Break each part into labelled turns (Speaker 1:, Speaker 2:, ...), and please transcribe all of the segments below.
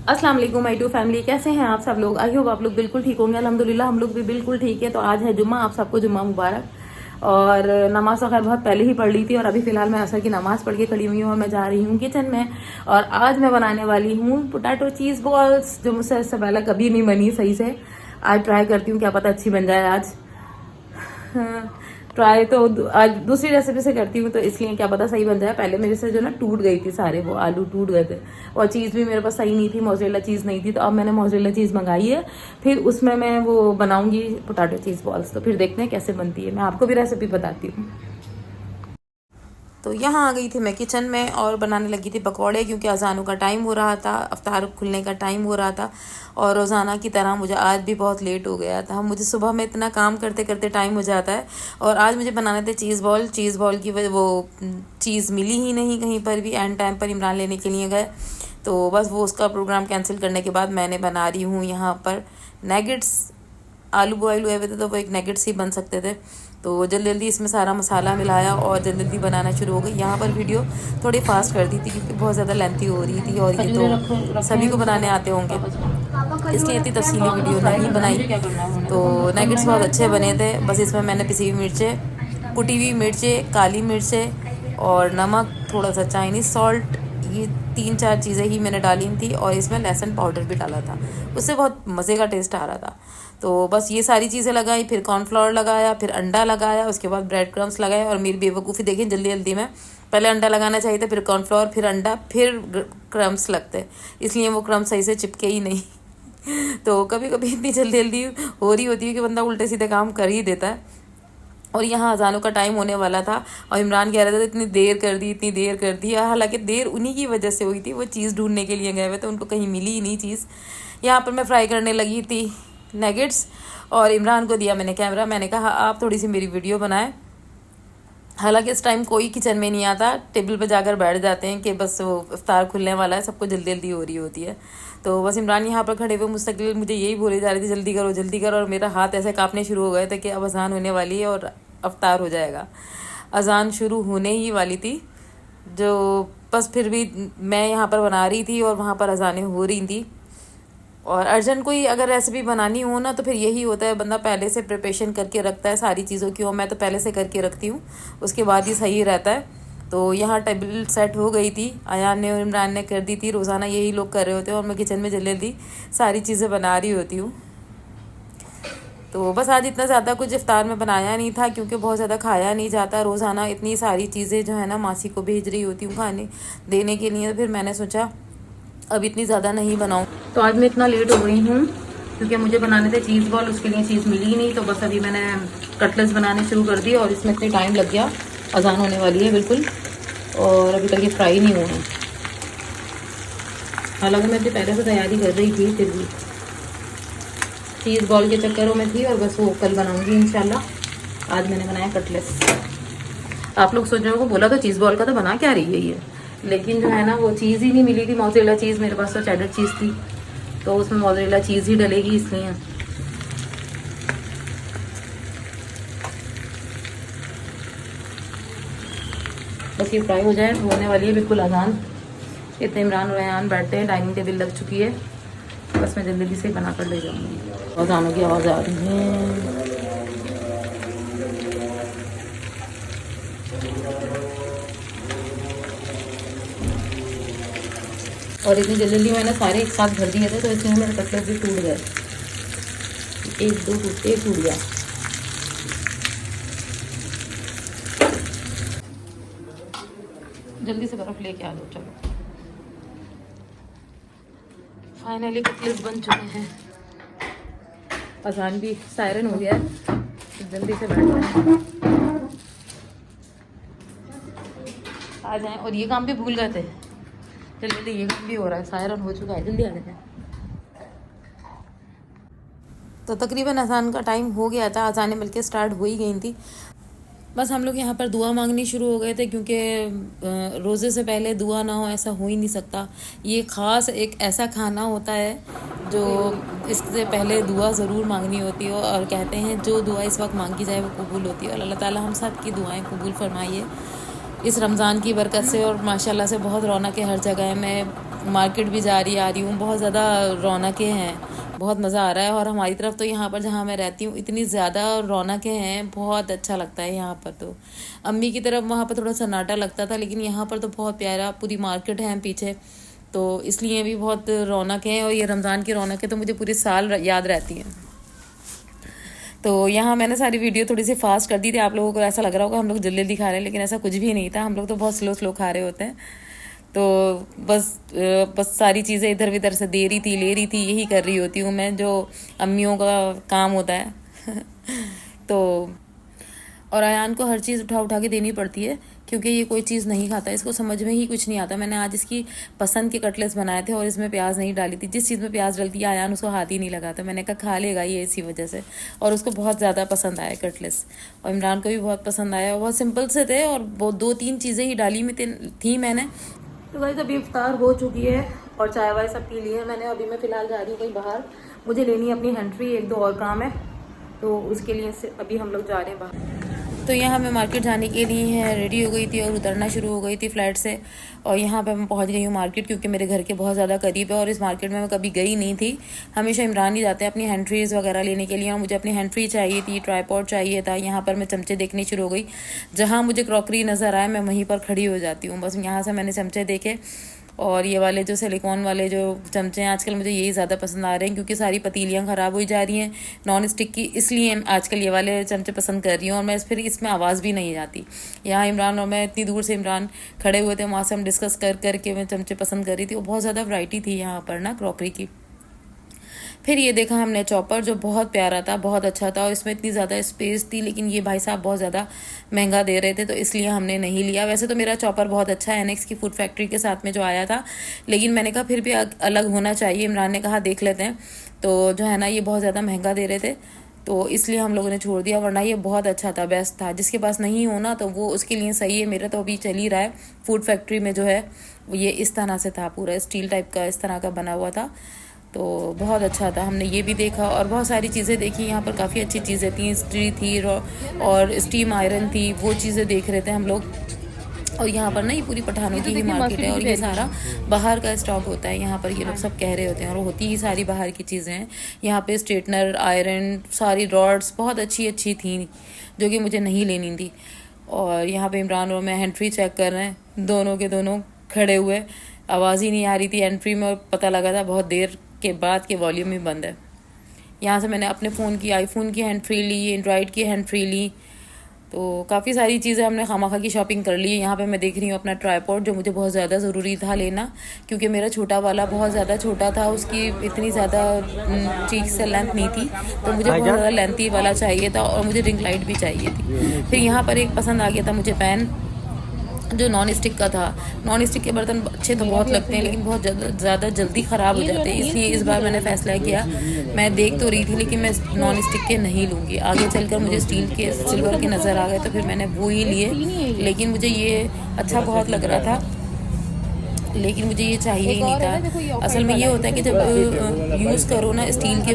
Speaker 1: अस्सलाम वालेकुम my to family, कैसे हैं आप सब लोग। आई होप आप लोग बिल्कुल ठीक होंगे। अल्हम्दुलिल्लाह हम लोग भी बिल्कुल ठीक है। तो आज है जुम्मा, आप सबको जुम्मा मुबारक। और नमाज तो खैर बहुत पहले ही पढ़ ली थी और अभी फिलहाल मैं असर की नमाज पढ़ के खड़ी हुई हूँ और मैं जा रही हूँ किचन में। और आज मैं बनाने वाली हूँ पोटैटो चीज़ बॉल्स, जो मुझसे इससे पहले कभी नहीं बनी सही से। आज ट्राई करती हूँ, क्या पता अच्छी बन जाए आज। ट्राई तो आज दूसरी रेसिपी से करती हूँ, तो इसलिए क्या पता सही बन जाए। पहले मेरे से जो ना टूट गई थी, सारे वो आलू टूट गए थे और चीज़ भी मेरे पास सही नहीं थी, मोज़रेला चीज़ नहीं थी। तो अब मैंने मोज़रेला चीज़ मंगाई है, फिर उसमें मैं वो बनाऊंगी पोटैटो चीज़ बॉल्स। तो फिर देखते हैं कैसे बनती है, मैं आपको भी रेसिपी बताती हूँ। तो यहाँ आ गई थी मैं किचन में और बनाने लगी थी पकौड़े, क्योंकि अजानों का टाइम हो रहा था, अफ्तार खुलने का टाइम हो रहा था। और रोज़ाना की तरह मुझे आज भी बहुत लेट हो गया था। मुझे सुबह में इतना काम करते करते टाइम हो जाता है। और आज मुझे बनाने थे चीज़ बॉल की वो चीज़ मिली ही नहीं कहीं पर भी। एंड टाइम पर इमरान लेने के लिए गए, तो बस वो उसका प्रोग्राम कैंसिल करने के बाद मैंने बना रही हूँ यहाँ पर नैगेट्स। आलू बॉयल हुए हुए थे तो वो एक नैगेट्स ही बन सकते थे। तो जल्दी जल्दी इसमें सारा मसाला मिलाया और जल्दी जल्दी बनाना शुरू हो गई। यहाँ पर वीडियो थोड़ी फास्ट कर दी थी क्योंकि बहुत ज़्यादा लेंथी हो रही थी और ये तो सभी को बनाने आते होंगे, इसलिए इतनी तफसीली वीडियो नहीं बनाई। तो नैगेट्स बहुत अच्छे बने थे। बस इसमें मैंने पिसी हुई मिर्चें, कुटी हुई मिर्चें, काली मिर्चें और नमक, थोड़ा सा चाइनीज़ सॉल्ट, ये 3-4 चीज़ें ही मैंने डाली थी। और इसमें लहसुन पाउडर भी डाला था, उससे बहुत मज़े का टेस्ट आ रहा था। तो बस ये सारी चीज़ें लगाई, फिर कॉर्नफ्लोर लगाया, फिर अंडा लगाया, उसके बाद ब्रेड क्रम्स लगाए। और मेरी बेवकूफ़ी देखें, जल्दी जल्दी में पहले अंडा लगाना चाहिए था, फिर कॉर्नफ्लोर, फिर अंडा, फिर क्रम्स लगते, इसलिए वो क्रम्स सही से चिपके ही नहीं। तो कभी कभी इतनी जल्दी जल्दी हो रही होती है कि बंदा उल्टे सीधे काम कर ही देता है। और यहाँ अजानों का टाइम होने वाला था और इमरान कह रहा था इतनी देर कर दी, इतनी देर कर दी। हालांकि देर उन्हीं की वजह से हुई थी, वो चीज़ ढूंढने के लिए गए हुए तो उनको कहीं मिली ही नहीं चीज़। यहाँ पर मैं फ्राई करने लगी थी नगेट्स और इमरान को दिया मैंने कैमरा। मैंने कहा आप थोड़ी सी मेरी वीडियो बनाएं। हालांकि इस टाइम कोई किचन में नहीं आता, टेबल पर जाकर बैठ जाते हैं कि बस वो इफ्तार खुलने वाला है, सबको जल्दी जल्दी हो रही होती है। तो बस इमरान यहाँ पर खड़े हुए मुस्तकिल मुझे यही बोले जा रही थी जल्दी करो जल्दी करो। और मेरा हाथ ऐसे कांपने शुरू हो गए थे कि अब अजान होने वाली है और अफ्तार हो जाएगा। अजान शुरू होने ही वाली थी, जो बस फिर भी मैं यहाँ पर बना रही थी और वहाँ पर अजानें हो रही थी। और अर्जेंट कोई अगर रेसिपी बनानी हो ना तो फिर यही होता है, बंदा पहले से प्रिपरेशन करके रखता है सारी चीज़ों की। और मैं तो पहले से करके रखती हूँ, उसके बाद ही सही रहता है। तो यहाँ टेबल सेट हो गई थी, अयान ने और इमरान ने कर दी थी। रोज़ाना यही लोग कर रहे होते हैं और मैं किचन में जल्दी जल्दी सारी चीज़ें बना रही होती हूँ। तो बस आज इतना ज़्यादा कुछ इफ्तार में बनाया नहीं था क्योंकि बहुत ज़्यादा खाया नहीं जाता। रोज़ाना इतनी सारी चीज़ें जो है ना मासी को भेज रही होती हूँ खाने देने के लिए, फिर मैंने सोचा अब इतनी ज़्यादा नहीं बनाऊँ। तो आज मैं इतना लेट हो गई हूँ क्योंकि मुझे बनाने थे चीज़ बॉल, उसके लिए चीज़ मिली ही नहीं। तो बस अभी मैंने कटलेट्स बनाने शुरू कर दिए और इसमें इतनी टाइम लग गया, अजान होने वाली है बिल्कुल और अभी तक ये फ्राई नहीं हुए हैं। हालांकि मैं इतनी पहले से तैयारी कर रही थी, फिर भी चीज़ बॉल के चक्करों में थी और बस वो कल बनाऊंगी इंशाल्लाह। आज मैंने बनाया कटलेट्स। आप लोग सोच रहे हो बोला तो चीज़ बॉल का तो बना क्या रही है ये, लेकिन जो है ना वो चीज़ ही नहीं मिली थी, मोज़रेला चीज़। मेरे पास तो चेडर चीज़ थी तो उसमें मोज़रेला चीज़ ही डलेगी, इसलिए। बस ये फ्राई हो जाए, होने वाली है बिल्कुल अजान। इतने इमरान और रेहान बैठते हैं, डाइनिंग टेबल लग चुकी है, बस मैं जल्दी जल्दी से बना कर ले जाऊँगी। अजानों की आवाज़ आ रही है। और इतनी जल्दी जल्दी मैंने सारे एक साथ भर दिए थे तो इसमें मेरे कटलेट भी टूट गए, एक टूट गया। जल्दी से बर्फ लेके आ दो। चलो फाइनली कटलेट बन चुके हैं, अजान भी सायरन हो गया है, जल्दी से बैठते हैं आ जाएं। और ये काम भी भूल गए थे, जल्दी जल्दी ये काम भी हो रहा है, सायरन हो चुका है, जल्दी आ जाए। तो तकरीबन अजान का टाइम हो गया था, अजानें मिलके स्टार्ट हो ही गई थी। बस हम लोग यहाँ पर दुआ मांगनी शुरू हो गए थे क्योंकि रोज़े से पहले दुआ ना हो ऐसा हो ही नहीं सकता। ये ख़ास एक ऐसा खाना होता है जो इससे पहले दुआ ज़रूर मांगनी होती है। और कहते हैं जो दुआ इस वक्त मांगी जाए वो कबूल होती है। और अल्लाह ताला हम सब की दुआएं कबूल फरमाइए इस रमज़ान की बरकत से। और माशाल्लाह से बहुत रौनक है हर जगह में, मार्केट भी जा रही आ रही हूँ, बहुत ज़्यादा रौनकें हैं, बहुत मज़ा आ रहा है। और हमारी तरफ तो यहाँ पर जहाँ मैं रहती हूँ इतनी ज़्यादा रौनकें हैं, बहुत अच्छा लगता है यहाँ पर। तो अम्मी की तरफ वहाँ पर थोड़ा सन्नाटा लगता था, लेकिन यहाँ पर तो बहुत प्यारा, पूरी मार्केट है पीछे, तो इसलिए भी बहुत रौनक है। और ये रमज़ान की रौनकें तो मुझे पूरे साल याद रहती हैं। तो यहाँ मैंने सारी वीडियो थोड़ी सी फास्ट कर दी थी, आप लोगों को ऐसा लग रहा होगा हम लोग जल्दी जल्दी खा रहे हैं, लेकिन ऐसा कुछ भी नहीं था, हम लोग तो बहुत स्लो स्लो खा रहे होते हैं। तो बस सारी चीज़ें इधर उधर से दे रही थी, ले रही थी, यही कर रही होती हूँ मैं, जो अम्मियों का काम होता है। तो और अयान को हर चीज़ उठा उठा के देनी पड़ती है, क्योंकि ये कोई चीज़ नहीं खाता, इसको समझ में ही कुछ नहीं आता। मैंने आज इसकी पसंद के कटलेट्स बनाए थे और इसमें प्याज नहीं डाली थी। जिस चीज़ में प्याज डलती है अयान उसको हाथ ही नहीं लगाता। मैंने कहा खा लेगा ये इसी वजह से, और उसको बहुत ज़्यादा पसंद आया कटलेट्स, और इमरान को भी बहुत पसंद आया। बहुत सिंपल से थे और वो 2-3 चीज़ें ही डाली में थी मैंने। तो भाई अभी इफ्तार हो चुकी है और चाय वाय सब पी ली है मैंने। अभी मैं फ़िलहाल जा रही हूँ कहीं बाहर, मुझे लेनी है अपनी हैंड्री, 1-2 और काम है, तो उसके लिए अभी हम लोग जा रहे हैं बाहर। तो यहाँ मैं मार्केट जाने के लिए रेडी हो गई थी और उतरना शुरू हो गई थी फ्लाइट से। और यहाँ पे मैं पहुँच गई हूँ मार्केट, क्योंकि मेरे घर के बहुत ज़्यादा करीब है और इस मार्केट में मैं कभी गई नहीं थी। हमेशा इमरान ही जाते हैं अपनी हैंड्रीज़ वगैरह लेने के लिए, और मुझे अपनी हैंड्री चाहिए थी, ट्राईपॉड चाहिए था। यहाँ पर मैं चमचे देखनी शुरू हो गई, जहाँ मुझे क्रॉकरी नज़र आए मैं वहीं पर खड़ी हो जाती हूँ। बस यहाँ से मैंने चमचे देखे, और ये वाले जो सिलिकॉन वाले जो चमचे हैं आजकल मुझे यही ज़्यादा पसंद आ रहे हैं, क्योंकि सारी पतीलियाँ ख़राब हो जा रही हैं नॉन स्टिक की, इसलिए आजकल ये वाले चमचे पसंद कर रही हूँ। और मैं फिर इसमें आवाज़ भी नहीं आती। यहाँ इमरान और मैं इतनी दूर से इमरान खड़े हुए थे, वहाँ से हम डिस्कस कर करके मैं चमचे पसंद कर रही थी। वो बहुत ज़्यादा वैरायटी थी यहाँ पर ना क्रॉकरी की। फिर ये देखा हमने चॉपर, जो बहुत प्यारा था, बहुत अच्छा था, और इसमें इतनी ज़्यादा स्पेस थी, लेकिन ये भाई साहब बहुत ज़्यादा महंगा दे रहे थे, तो इसलिए हमने नहीं लिया। वैसे तो मेरा चॉपर बहुत अच्छा है एनएक्स की फूड फैक्ट्री के साथ में जो आया था, लेकिन मैंने कहा फिर भी अलग होना चाहिए। इमरान ने कहा देख लेते हैं, तो जो है ना ये बहुत ज़्यादा महंगा दे रहे थे, तो इसलिए हम लोगों ने छोड़ दिया। वरना ये बहुत अच्छा था, बेस्ट था। जिसके पास नहीं होना तो वो उसके लिए सही है। मेरा तो अभी चल ही रहा है फूड फैक्ट्री में, जो है ये इस तरह से था, पूरा स्टील टाइप का इस तरह का बना हुआ था, तो बहुत अच्छा था। हमने ये भी देखा और बहुत सारी चीज़ें देखी। यहाँ पर काफ़ी अच्छी चीज़ें थी, इस्त्री थी और स्टीम आयरन थी, वो चीज़ें देख रहे थे हम लोग। और यहाँ पर ना ये पूरी पठानों की ही मार्केट है, और ये सारा बाहर का स्टॉक होता है यहाँ पर, ये लोग सब कह रहे होते हैं, और होती ही सारी बाहर की चीज़ें हैं। यहाँ पे स्ट्रेटनर, आयरन, सारी रॉड्स बहुत अच्छी अच्छी थी, जो कि मुझे नहीं लेनी थी। और यहाँ पे इमरान और मैं हैंड्री चेक कर रहे हैं, दोनों के दोनों खड़े हुए, आवाज़ ही नहीं आ रही थी हैंड्री में, और पता लगा था बहुत देर के बाद कि वॉल्यूम ही बंद है। यहाँ से मैंने अपने फ़ोन की, आईफोन की हैंड फ्री ली, एंड्रॉयड की हैंड फ्री ली, तो काफ़ी सारी चीज़ें हमने खामाखा की शॉपिंग कर ली है। यहाँ पे मैं देख रही हूँ अपना ट्राईपॉड, जो मुझे बहुत ज़्यादा ज़रूरी था लेना, क्योंकि मेरा छोटा वाला बहुत ज़्यादा छोटा था, उसकी इतनी ज़्यादा चीक से लेंथ नहीं थी, तो मुझे बहुत ज़्यादा लेंथी वाला चाहिए था, और मुझे रिंग लाइट भी चाहिए थी। फिर यहाँ पर एक पसंद आ गया था मुझे पैन, जो नॉन स्टिक का था। नॉन स्टिक के बर्तन अच्छे तो बहुत लगते हैं, लेकिन बहुत ज़्यादा जल्दी ख़राब हो जाते हैं, इसलिए इस बार मैंने फ़ैसला किया, मैं देख तो रही थी लेकिन मैं नॉन स्टिक के नहीं लूँगी। आगे चलकर मुझे स्टील के, सिल्वर के नज़र आ गए, तो फिर मैंने वो ही लिए, लेकिन मुझे ये अच्छा बहुत लग रहा था, लेकिन मुझे ये चाहिए ही नहीं था। असल में ये होता है कि जब यूज़ करो ना स्टील के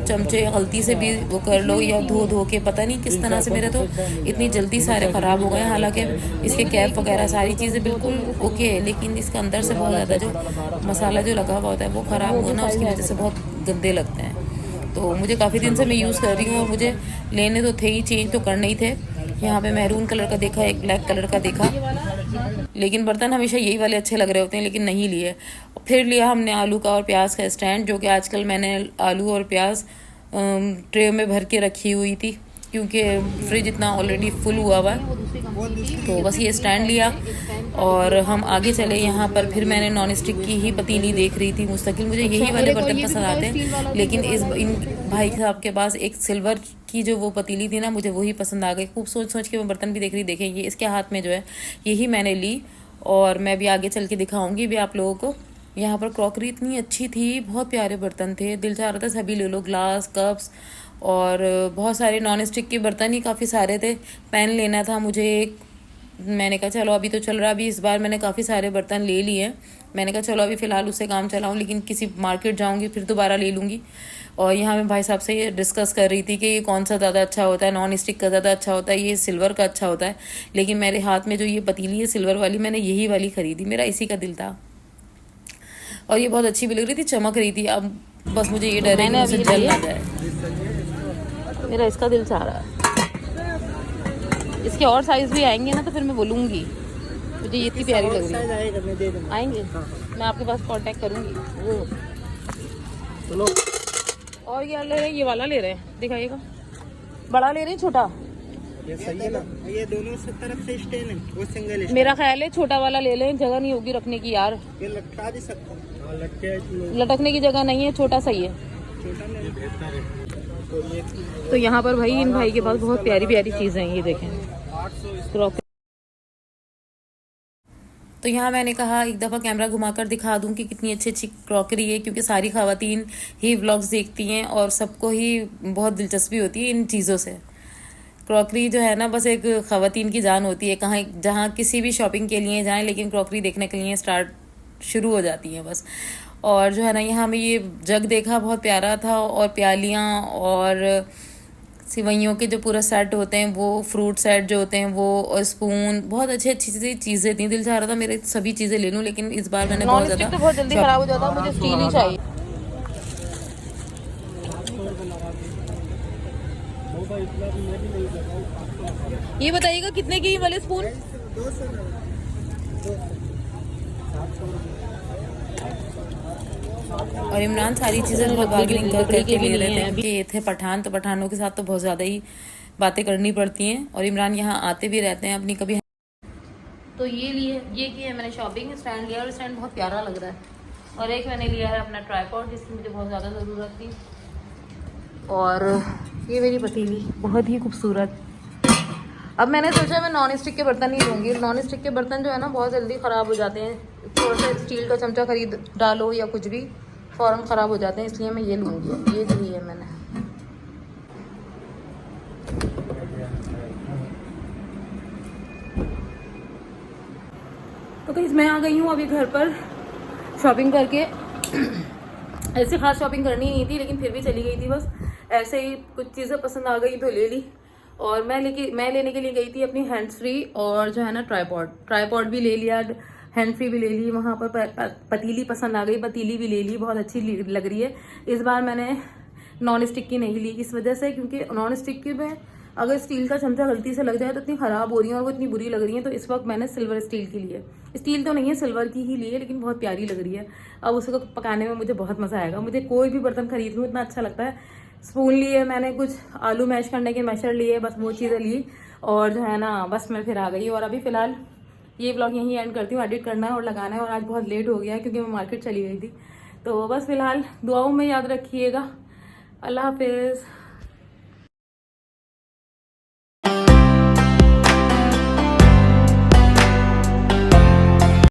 Speaker 1: चमचे, गलती से भी वो कर लो या धो के, पता नहीं किस तरह से मेरे तो इतनी जल्दी सारे ख़राब हो गए। हालांकि इसके कैप वगैरह सारी चीज़ें बिल्कुल ओके है, लेकिन इसके अंदर से बहुत ज़्यादा जो मसाला जो लगा हुआ होता है वो ख़राब हुआ ना, उसकी वजह से बहुत गंदे लगते हैं। तो मुझे काफ़ी दिन से मैं यूज़ कर रही हूँ, और मुझे लेने तो थे ही, चेंज तो करने ही थे। यहाँ पे मैरून कलर का देखा, एक ब्लैक कलर का देखा, लेकिन बर्तन हमेशा यही वाले अच्छे लग रहे होते हैं, लेकिन नहीं लिए। फिर लिया हमने आलू का और प्याज का स्टैंड, जो कि आजकल मैंने आलू और प्याज ट्रे में भर के रखी हुई थी, क्योंकि फ्रिज इतना ऑलरेडी फुल हुआ हुआ है। तो बस ये स्टैंड लिया और हम आगे चले। यहाँ पर फिर मैंने नॉन स्टिक की ही पतीली देख रही थी मुस्तकिल, मुझे यही वाले बर्तन पसंद आते हैं, लेकिन इन भाई साहब के पास एक सिल्वर की जो वो पतीली थी ना, मुझे वही पसंद आ गई। खूब सोच सोच के मैं बर्तन भी देख रही, देखें ये इसके हाथ में जो है यही मैंने ली, और मैं भी आगे चल के दिखाऊंगी भी आप लोगों को। यहाँ पर क्रॉकरी इतनी अच्छी थी, बहुत प्यारे बर्तन थे, दिल चाह रहा था सभी ले लो, ग्लास, कप्स, और बहुत सारे नॉन स्टिक के बर्तन ही काफ़ी सारे थे। पैन लेना था मुझे एक, मैंने कहा चलो अभी तो चल रहा, अभी इस बार मैंने काफ़ी सारे बर्तन ले लिए, मैंने कहा चलो अभी फ़िलहाल उससे काम चलाऊँ, लेकिन किसी मार्केट जाऊँगी फिर दोबारा ले लूँगी। और यहाँ मैं भाई साहब से ये डिस्कस कर रही थी कि ये कौन सा ज़्यादा अच्छा होता है, नॉन स्टिक का ज़्यादा अच्छा होता है, ये सिल्वर का अच्छा होता है, लेकिन मेरे हाथ में जो ये पतीली है सिल्वर वाली, मैंने यही वाली ख़रीदी, मेरा इसी का दिल था। और ये बहुत अच्छी भी लग रही थी, चमक रही थी। अब बस मुझे ये डर है कि मुझसे जल ना जाए। मेरा इसका दिल चाह रहा है। इसके और साइज भी आएंगे ना तो फिर मैं बोलूँगी मुझे ये इतनी प्यारी लग रही है। आएंगे मैं आपके पास कांटेक्ट करूँगी।
Speaker 2: चलो।
Speaker 1: और क्या ले रहे हैं? ये वाला ले रहे हैं, दिखाइएगा। बड़ा ले रहे हैं छोटा?
Speaker 2: ये सही है ना, ये दोनों से तरफ से स्टैंड है, वो सिंगल है।
Speaker 1: मेरा ख्याल है छोटा वाला ले लें, जगह नहीं होगी रखने की यार।
Speaker 2: ये लटका भी सकते हैं। हाँ,
Speaker 1: लटकने की जगह नहीं है, छोटा सही है।
Speaker 2: छोटा नहीं बेहतर है।
Speaker 1: तो यहाँ पर भाई इन भाई के पास बहुत प्यारी प्यारी चीज़ें हैं, ये देखें क्रॉकरी। तो यहाँ मैंने कहा एक दफ़ा कैमरा घुमाकर दिखा दूँ कि कितनी अच्छी अच्छी क्रॉकरी है, क्योंकि सारी ख़वातीन ही व्लॉग्स देखती हैं और सबको ही बहुत दिलचस्पी होती है इन चीज़ों से। क्रॉकरी जो है ना बस एक ख़वातीन की जान होती है, कहाँ जहाँ किसी भी शॉपिंग के लिए जाएं लेकिन क्रॉकरी देखने के लिए शुरू हो जाती है बस। और जो है ना यहाँ में ये जग देखा, बहुत प्यारा था, और प्यालियाँ और सिवैयों के जो पूरा सेट होते हैं वो, फ्रूट सेट जो होते हैं वो, और स्पून, बहुत अच्छी अच्छी चीज़ें थी। दिल चाह रहा था मेरे सभी चीज़ें ले लूँ, लेकिन इस बार मैंने बहुत ज़्यादा
Speaker 3: तो बहुत जल्दी खराब हो जाता है, मुझे स्टील ही चाहिए।
Speaker 1: ये बताइएगा कितने की ये वाले स्पून? और इमरान सारी चीज़ें बहुत बार्गेनिंग कर करके ले रहे थे, क्योंकि ये थे पठान, तो पठानों के साथ तो बहुत ज़्यादा ही बातें करनी पड़ती हैं, और इमरान यहाँ आते भी रहते हैं अपनी कभी। तो ये की है मैंने शॉपिंग, स्टैंड लिया और स्टैंड बहुत प्यारा लग रहा है। और एक मैंने लिया है अपना ट्राइपॉड, जिसकी मुझे बहुत ज़्यादा ज़रूरत थी। और ये मेरी पतीली बहुत ही खूबसूरत। अब मैंने सोचा मैं नॉन स्टिक के बर्तन ही लूँगी। नॉन स्टिक के बर्तन जो है ना बहुत जल्दी ख़राब हो जाते हैं, थोड़ा सा स्टील का चमचा खरीद डालो या कुछ भी फ़ौरन ख़राब हो जाते हैं, इसलिए मैं ये लूँगी। ये जो है मैंने तो कहीं मैं आ गई हूँ अभी घर पर शॉपिंग करके। ऐसे खास शॉपिंग करनी नहीं थी लेकिन फिर भी चली गई थी, बस ऐसे ही कुछ चीज़ें पसंद आ गई तो ले ली। और मैं लेने के लिए गई थी अपनी हैंड्स फ्री और जो है ना ट्राइपॉड भी ले लिया, हैंड फ्री भी ले ली। वहाँ पर पतीली पसंद आ गई, पतीली भी ले ली, बहुत अच्छी लग रही है। इस बार मैंने नॉन स्टिक की नहीं ली, इस वजह से क्योंकि नॉन स्टिक की में अगर स्टील का चमचा गलती से लग जाए तो इतनी ख़राब हो रही है और वो इतनी बुरी लग रही है। तो इस वक्त मैंने सिल्वर स्टील की ली है। स्टील तो नहीं है, सिल्वर की ही ली है, लेकिन बहुत प्यारी लग रही है। अब उसको पकाने में मुझे बहुत मज़ा आएगा। मुझे कोई भी बर्तन खरीद लूँ इतना अच्छा लगता है। स्पून लिए मैंने, कुछ आलू मैश करने के मैशर लिए, बस वो चीज़ें ली और जो है ना बस मैं फिर आ गई। और अभी फ़िलहाल ये ब्लॉग यहीं एंड करती हूँ। एडिट करना है और लगाना है, और आज बहुत लेट हो गया क्योंकि मैं मार्केट चली गई थी। तो बस फ़िलहाल दुआओं में याद रखिएगा। अल्लाह हाफिज़।